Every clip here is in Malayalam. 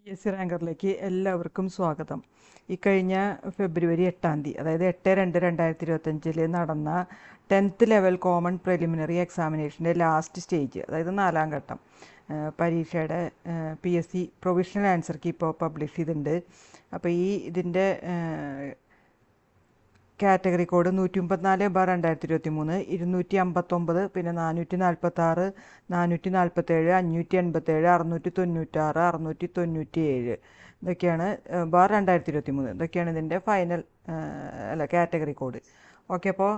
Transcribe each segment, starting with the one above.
PSC റാങ്കറിലേക്ക് എല്ലാവർക്കും സ്വാഗതം. ഈ കഴിഞ്ഞ ഫെബ്രുവരി 8-ാം തീയതി, അതായത് 8/2/2025 നടന്ന 10th ലെവൽ കോമൺ പ്രിലിമിനറി എക്സാമിനേഷൻ്റെ ലാസ്റ്റ് സ്റ്റേജ്, അതായത് 4-ാം ഘട്ടം പരീക്ഷയുടെ PSC പ്രൊവിഷണൽ ആൻസർ കീ ഇപ്പോൾ പബ്ലിഷ് ചെയ്തിട്ടുണ്ട്. അപ്പോൾ ഇതിൻ്റെ കാറ്റഗറി കോഡ് 134/2023, 259, പിന്നെ 446, 447, 587, 696, 697 ഇതൊക്കെയാണ് /2023. ഇതൊക്കെയാണ് ഇതിൻ്റെ ഫൈനൽ കാറ്റഗറി കോഡ്. ഓക്കെ, അപ്പോൾ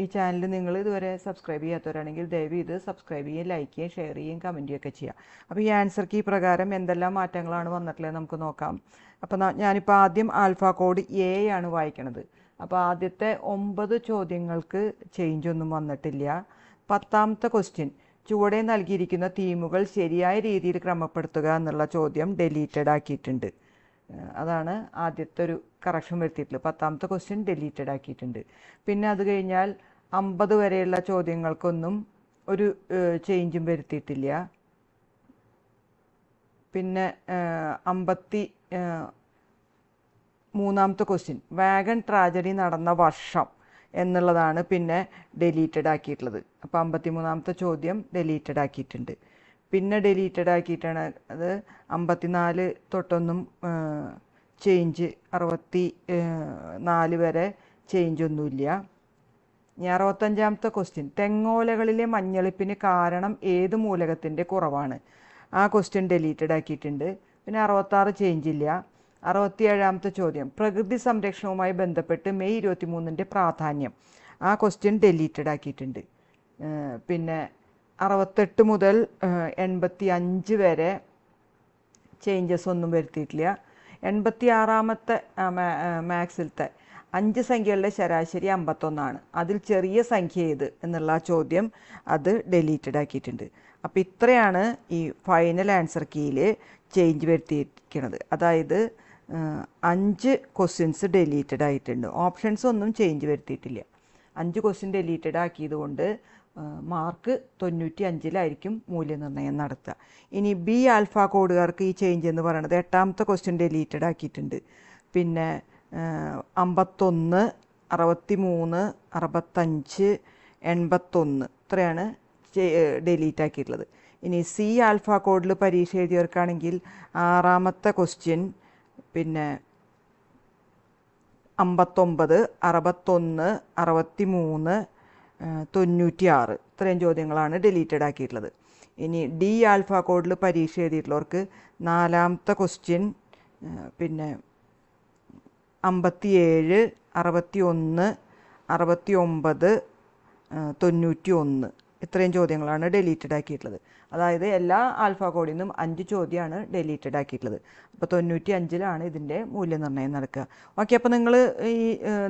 ഈ ചാനൽ നിങ്ങൾ ഇതുവരെ സബ്സ്ക്രൈബ് ചെയ്യാത്തവരാണെങ്കിൽ ദയവ് ഇത് സബ്സ്ക്രൈബ് ചെയ്യുകയും ലൈക്ക് ചെയ്യുകയും ഷെയർ ചെയ്യുകയും കമൻറ്റ് ചെയ്യുകയൊക്കെ ചെയ്യുക. അപ്പോൾ ഈ ആൻസർ കീ പ്രകാരം എന്തെല്ലാം മാറ്റങ്ങളാണ് വന്നിട്ടുള്ളത് നമുക്ക് നോക്കാം. അപ്പോൾ ഞാനിപ്പോൾ ആദ്യം ആൽഫ കോഡ് A ആണ് വായിക്കണത്. അപ്പോൾ ആദ്യത്തെ 9 ചോദ്യങ്ങൾക്ക് ചേഞ്ച് ഒന്നും വന്നിട്ടില്ല. 10ാമത്തെ ക്വസ്റ്റ്യൻ, ചുവടെ നൽകിയിരിക്കുന്ന തീമുകൾ ശരിയായ രീതിയിൽ ക്രമപ്പെടുത്തുക എന്നുള്ള ചോദ്യം ഡിലീറ്റഡ് ആക്കിയിട്ടുണ്ട്. അതാണ് ആദ്യത്തെ ഒരു കറക്ഷൻ വരുത്തിയിട്ടുള്ളത്. 10ാമത്തെ ക്വസ്റ്റ്യൻ ഡിലീറ്റഡ് ആക്കിയിട്ടുണ്ട്. പിന്നെ അത് കഴിഞ്ഞാൽ 50 വരെയുള്ള ചോദ്യങ്ങൾക്കൊന്നും ഒരു ചേഞ്ചും വരുത്തിയിട്ടില്ല. പിന്നെ 53ാമത്തെ ക്വസ്റ്റ്യൻ, വാഗൺ ട്രാജഡി നടന്ന വർഷം എന്നുള്ളതാണ് പിന്നെ ഡിലീറ്റഡ് ആക്കിയിട്ടുള്ളത്. അപ്പോൾ 53ാമത്തെ ചോദ്യം ഡിലീറ്റഡ് ആക്കിയിട്ടുണ്ട്. പിന്നെ ഡിലീറ്റഡ് ആക്കിയിട്ടാണ് അത് 54 തൊട്ടൊന്നും ചേഞ്ച്, 64 വരെ ചേഞ്ച് ഒന്നുമില്ല. ഇനി 65ാമത്തെ ക്വസ്റ്റ്യൻ, തെങ്ങോലകളിലെ മഞ്ഞളിപ്പിന് കാരണം ഏത് മൂലകത്തിൻ്റെ കുറവാണ്? ആ ക്വസ്റ്റ്യൻ ഡിലീറ്റഡ് ആക്കിയിട്ടുണ്ട്. പിന്നെ 66 ചേഞ്ച് ഇല്ല. 67ാമത്തെ ചോദ്യം, പ്രകൃതി സംരക്ഷണവുമായി ബന്ധപ്പെട്ട് മെയ് 23 പ്രാധാന്യം. ആ ക്വസ്റ്റ്യൻ ഡിലീറ്റഡ് ആക്കിയിട്ടുണ്ട്. പിന്നെ 68 മുതൽ 85 വരെ ചേഞ്ചസ് ഒന്നും വരുത്തിയിട്ടില്ല. 86ാമത്തെ മാത്സിലത്തെ 5 സംഖ്യകളുടെ ശരാശരി 51 അതിൽ ചെറിയ സംഖ്യ ഏത് എന്നുള്ള ചോദ്യം അത് ഡിലീറ്റഡ് ആക്കിയിട്ടുണ്ട്. അപ്പോൾ ഇത്രയാണ് ഈ ഫൈനൽ ആൻസർ കീയിൽ ചേഞ്ച് വരുത്തിയിരിക്കുന്നത്. അതായത് 5 ക്വസ്റ്റ്യൻസ് ഡിലീറ്റഡ് ആയിട്ടുണ്ട്. ഓപ്ഷൻസ് ഒന്നും ചേഞ്ച് വരുത്തിയിട്ടില്ല. 5 ക്വസ്റ്റ്യൻ ഡിലീറ്റഡ് ആക്കിയത് കൊണ്ട് മാർക്ക് 95-ലായിരിക്കും മൂല്യനിർണ്ണയം നടത്തുക. ഇനി B ആൽഫ കോഡുകാർക്ക് ഈ ചേഞ്ച് എന്ന് പറയുന്നത് 8ാമത്തെ ക്വസ്റ്റ്യൻ ഡിലീറ്റഡ് ആക്കിയിട്ടുണ്ട്. പിന്നെ 51, 63, 65, 81 ഇത്രയാണ് ഡിലീറ്റ് ആക്കിയിട്ടുള്ളത്. ഇനി C ആൽഫ കോഡിൽ പരീക്ഷ എഴുതിയവർക്കാണെങ്കിൽ 6ാമത്തെ ക്വസ്റ്റ്യൻ, പിന്നെ 59, 61, 63, 96 ഇത്രയും ചോദ്യങ്ങളാണ് ഡിലീറ്റഡ് ആക്കിയിട്ടുള്ളത്. ഇനി D ആൽഫ കോഡിൽ പരീക്ഷ എഴുതിയിട്ടുള്ളവർക്ക് 4ാമത്തെ ക്വസ്റ്റ്യൻ, പിന്നെ 57, 61, 69, 91 ഇത്രയും ചോദ്യങ്ങളാണ് ഡിലീറ്റഡ് ആക്കിയിട്ടുള്ളത്. അതായത് എല്ലാ ആൽഫ കോഡിൽ നിന്നും 5 ചോദ്യമാണ് ഡിലീറ്റഡ് ആക്കിയിട്ടുള്ളത്. അപ്പോൾ 95-ലാണ് ഇതിൻ്റെ മൂല്യനിർണ്ണയം നടക്കുക. ഓക്കെ, അപ്പോൾ നിങ്ങൾ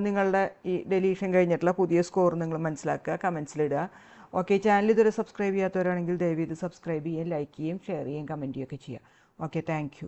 നിങ്ങളുടെ ഈ ഡെലീഷൻ കഴിഞ്ഞിട്ടുള്ള പുതിയ സ്കോർ നിങ്ങൾ മനസ്സിലാക്കുക, കമൻസിലിടുക. ഓക്കെ, ചാനൽ ഇതുവരെ സബ്സ്ക്രൈബ് ചെയ്യാത്തവരാണെങ്കിൽ ദയവ് ഇത് സബ്സ്ക്രൈബ് ചെയ്യുകയും ലൈക്ക് ചെയ്യുകയും ഷെയർ ചെയ്യുകയും കമൻറ്റ് ചെയ്യുകയൊക്കെ ചെയ്യുക. Okay, thank you.